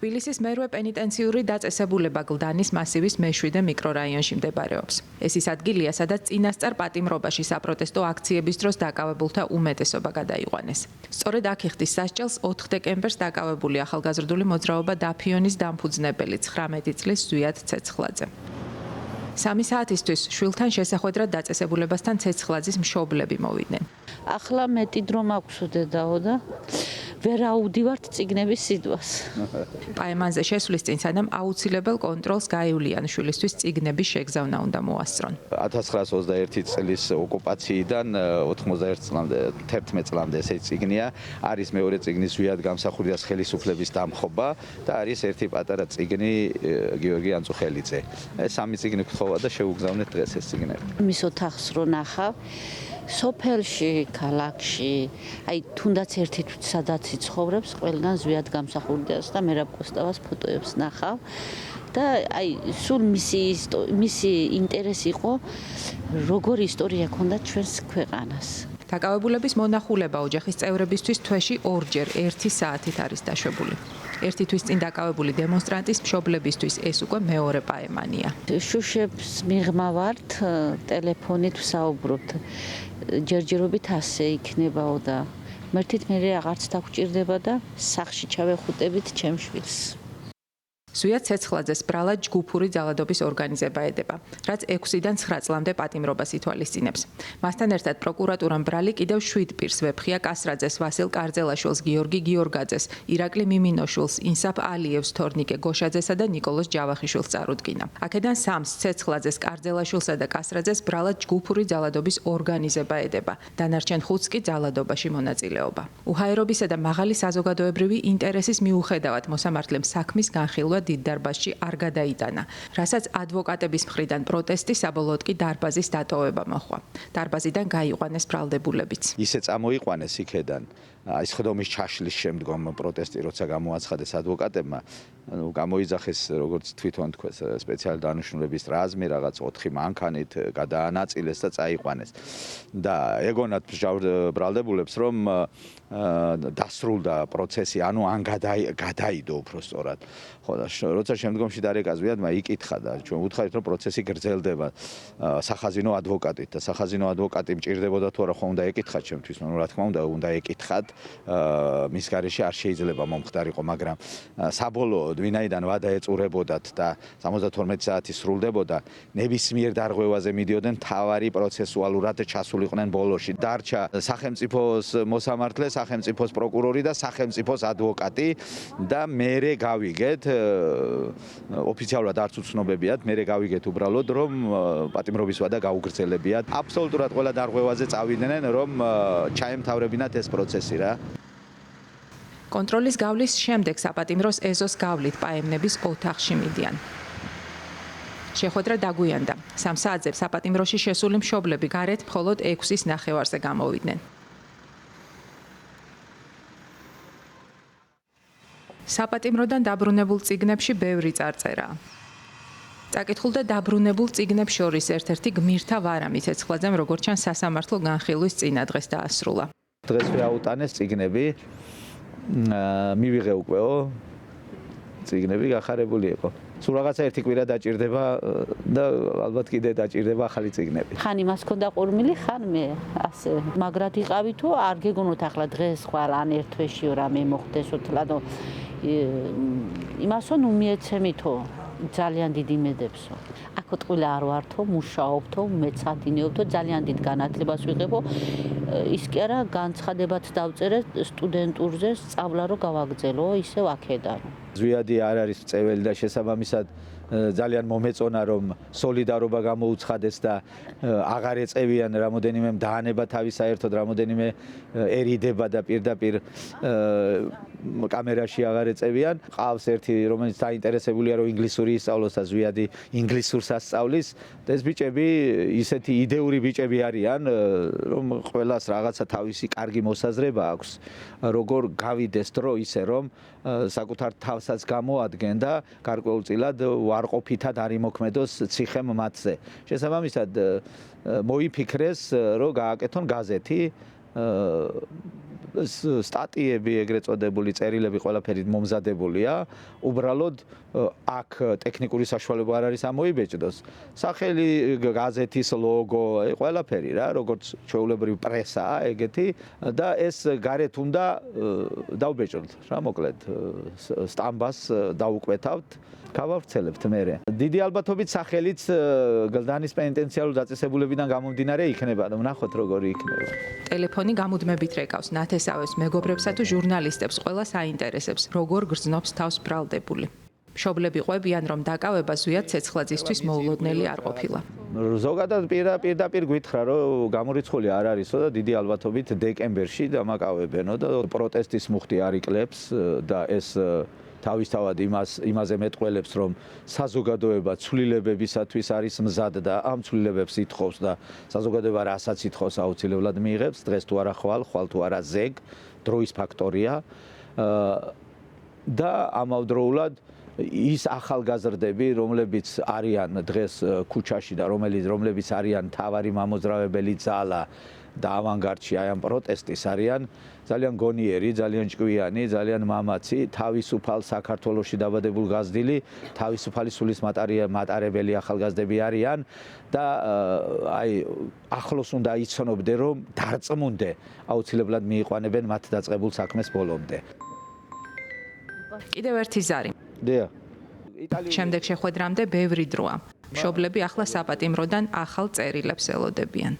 თბილისის მერვე პენიტენციური დაწესებულება გლდანის მასივის მე-7 მიკრორაიონში მდებარეობს. ეს ის ადგილია, სადაც წინასწარ პატიმრობაში საპროტესტო აქციების დროს დაკავებულთა უმეტესობა გადაიყვანეს. სწორედ აქ იხდის სასჯელს 4 დეკემბერს დაკავებული ახალგაზრდული მოძრაობა დაფიონის დამფუძნებელი 19 წლის ზვიად ცეცხლაძე. 3 საათისთვის შვილთან შესახვედრად დაწესებულებასთან ცეცხლაძის მშობლები მოვიდნენ. ახლა მეტი დრო მაქვს დედაო და ვერ აუდივართ წიგნების სიტყვას. პაემანზე შესვლის წინ სანამ აუცილებელ კონტროლს გაივლიან შვილისთვის წიგნების შეგზავნა უნდა მოასწრონ. 1921 წლის ოკუპაციიდან 91 წლამდე ეს წიგნია, არის მეორე წიგნის ზვიად გამსახურდიას ხელისუფლების დამხობა და არის ერთი პატარა წიგნი გიორგი ანწუხელიძე. ეს 3 წიგნი გთხოვა და შევუგზავნეთ დღეს ეს წიგნები. მის ოთახს რო ნახავ სოფელში, ქალაქში, აი თუნდაც ერთი სადაც იცხოვრებს, ყველგან ზვიად გამსახურდიას და მერაბ კოსტავას ფოტოებს ნახავ და აი სულ მისი ინტერესი იყო როგორი ისტორია ქონდა ჩვენს ქვეყანას. დაკავებულების მონახულება ოჯახის წევრებისთვის თვეში 2-ჯერ 1 საათით არის დაშვებული. ერთი თვის წინ დაკავებული დემონსტრანტის მშობლებისთვის ეს უკვე მეორე პაემანია. შუშებს მიღმავართ, ტელეფონით ვსაუბრობთ. ჯერჯერობით ასე იქნებაო და მერთით მე აღარც დაგჭირდება და სახში ჩავეხუტებით ჩემ შვილს. ზვიად ცეცხლაძეს ბრალად ჯგუფური ძალადობის ორგანიზება ედება, რაც 6-დან 9 წლამდე პატიმრობას ითვალისწინებს. მასთან ერთად პროკურატურამ ბრალი კიდევ 7 პირს ვეფხია კასრაძეს, ვასილ კარძელაშვილს, გიორგი გიორგაძეს, ირაკლი მიმინოშვილს, ინსაფ ალიევს, თორნიკე გოშაძესა და ნიკოლოზ ჯავახიშვილს წარუდგინა. აქედან 3-ს ცეცხლაძეს, კარძელაშვილსა და კასრაძეს ბრალად ჯგუფური ძალადობის ორგანიზება ედება. დანარჩენ 5-ს კი ძალადობაში მონაწილეობა. უჰაერობისა და მაღალი საზოგადოებრივი ინტერესის მიუხედავად მოსამართლემ საქმის განხილვა დიდ დარბაზში არ გადაიტანა, რასაც ადვოკატების მხრიდან პროტესტი საბოლოოდ კი დარბაზის დატოვება მოჰყვა. დარბაზიდან გაიყვანეს ბრალდებულებიც. ისე წამოიყვანეს იქედან, ის ხდომის ჩაშლის შემდგომ პროტესტი როცა გამოაცხადეს ადვოკატებმა, გამოიძახეს როგორც თვითონ თქვეს სპეციალური დანიშნულების რაზმი რაღაც 4 მანქანით გადაანაწილეს და წაიყვანეს. და ეგონათ ბრალდებულებს რომ დასრულდა პროცესი, ანუ ან გადაიდო უფრო სწორად. ხო და როცა შემდგომში დარეკაზვიადმა იკითხა და ჩვენ ვუთხარით რომ პროცესი გრძელდება სახაზინო ადვოკატით და სახაზინო ადვოკატი მჭირდებოდა თუ არა, ხო უნდა ეკითხათ ჩემთვის, ну რა თქმა უნდა ეკითხათ, მის გარეშე არ შეიძლება მომხდარიყო, მაგრამ საბოლოოდ ვინაიდან ვადა ეწურებოდათ და 72 საათი სრულდებოდა, ნებისმიერ დარღვევაზე მიდიოდნენ, თავარი პროცესუალურად ჩასულიყვნენ ბოლოში. დარჩა სახელმწიფოს მოსამართლე, სახელმწიფოს პროკურორი და სახელმწიფოს ადვოკატი და მერე გავიგეთ ოფიციალურად არც უცნობებიათ, მერე გავიგეთ უბრალოდ რომ პატიმრობის ვადა გაუგრძელებიათ. აბსოლუტურად ყველა დარღვევაზე წავიდნენ რომ ჩაემთავრებინათ ეს პროცესი რა. კონტროლის გავლის შემდეგ საპატიმროს ეზოს გავლით პაემნების ოთახში მიდიან. შეხვედრა დაგვიანდა. 3 საათზე საპატიმროში შესული მშობლები გარეთ მხოლოდ 6-ის ნახევარზე გამოვიდნენ. საპატიმროდან დაბრუნებულ წიგნებში ბევრი წარწერაა. წაკითხულ და დაბრუნებულ წიგნებს შორის ერთ-ერთი გმირთა ვარამი ცეცხლაძემ როგორც ჩანს სასამართლო განხილვის წინადღეს დაასრულა. დღეს ვაუტანეს წიგნები, მივიღე უკეო წიგნები გახარებული იყო. სულ რაღაცა ერთი კვირა დაჭირდება და ალბათ კიდე დაჭირდება ახალი წიგნები. ხან იმას ქონდა ყურმილი, ხან მე ასე. მაგრად იყავი თუ არ გეგონოთ ახლა დღეს ხვალ ან ერთ თვეში რამე მოხდესოთ, ანუ იმასო ნუ მიეცემითო ძალიან დიდი იმედებსო. აქ ტყუილე არ ვართო, მუშაობთო, მეცადინეობთო, ძალიან დიდ განათლებას ვიღებო. ის კი არა, განცხადებაც დავწერე სტუდენტურზე, სწავლა რო გავაგრძელო, ისევ აქედან. ზვიადი არ არის წეველი და შესაბამისად ძალიან მომეწონა რომ სოლიდარობა გამოუცხადეს და აღარ ეწევიან რამოდენიმე დაანება თავის საერთოდ რამოდენიმე ერიდება და პირდაპირ კამერაში აღარ ეწევიან. ყავს ერთი რომელიც დაინტერესებულია რომ ინგლისური ისწავლოს და ზვიადი ინგლისურს ასწავლის. ეს ბიჭები ისეთი იდეური ბიჭები არიან რომ ყველას რაღაცა თავისი კარგი მოსაზრება აქვს როგორ გავიდეს დრო ისე რომ საკუთარ თავსაც გამოადგენ და გარკვეულწილად ვარყოფითად არ იმოქმედოს ციხემ მათზე. შესაბამისად მოიფიქრეს რომ გააკეთონ გაზეთი სტატიები, ეგრეთ წოდებული წერილები ყველაფერი მომზადებულია. უბრალოდ აქ ტექნიკური საშუალება არ არის ამოიბეჭდოს. სახელი, გაზეთის ლოგო, ყველაფერი რა, როგორც ჩვეულებრივ პრესაა ეგეთი და ეს გარეთ უნდა დავბეჭდოთ რა, მოკლედ სტამბას დაუკვეთავთ. გავავრცელებთ მერე. დიდი ალბათობით სახელიც გლდანის პენიტენციარულ დაწესებულებიდან გამომდინარე იქნება, ვნახოთ როგორი იქნება. ტელეფონი გამუდმებით რეკავს ნათესავებს, მეგობრებსა თუ ჟურნალისტებს, ყველა საინტერესებს, როგორ გრძნობს თავს ბრალდებული. მშობლები ყვებიან, რომ დაკავება ზვიად ცეცხლაძისთვის მოულოდნელი არ ყოფილა. ზოგადად პირდაპირ გითხრა, რომ გამორიცხული არ არისო და დიდი ალბათობით დეკემბერში დამაკავებენო და პროტესტის მუხტი არ იკლებს და ეს თავისთავად იმაზე მეტყველებს, რომ საზოგადოება ცვლილებებისათვის არის მზად და ამ ცვლილებებს ითხოვს და საზოგადოება რასაც ითხოვს აუცილებლად მიიღებს, დღეს თუ არა ხვალ თუ არა ზეგ, დროის ფაქტორია და ამავდროულად ის ახალგაზრდები, რომლებიც არიან დღეს ქუჩაში და რომლებიც არიან თავარი მამოძრავებელი ძალა და ავანგარდში აი ამ პროტესტის არიან ძალიან გონიერი, ძალიან ჭკვიანი, ძალიან მამაცი, თავისუფალ საქართველოში დაბადებულ გაზრდილი, თავისუფალი სულის მატარებელი ახალგაზრდები არიან და აი ახლოს უნდა იცნობდე, რომ დარწმუნდე, აუცილებლად მიიყვანებენ მათ დაწყებულ საქმეს ბოლომდე. კიდევ ერთი ზარი. დიახ. შემდეგ შეხვედრამდე ბევრი დროა. მშობლები ახლა საპატიმროდან ახალ წერილებს ელოდებიან.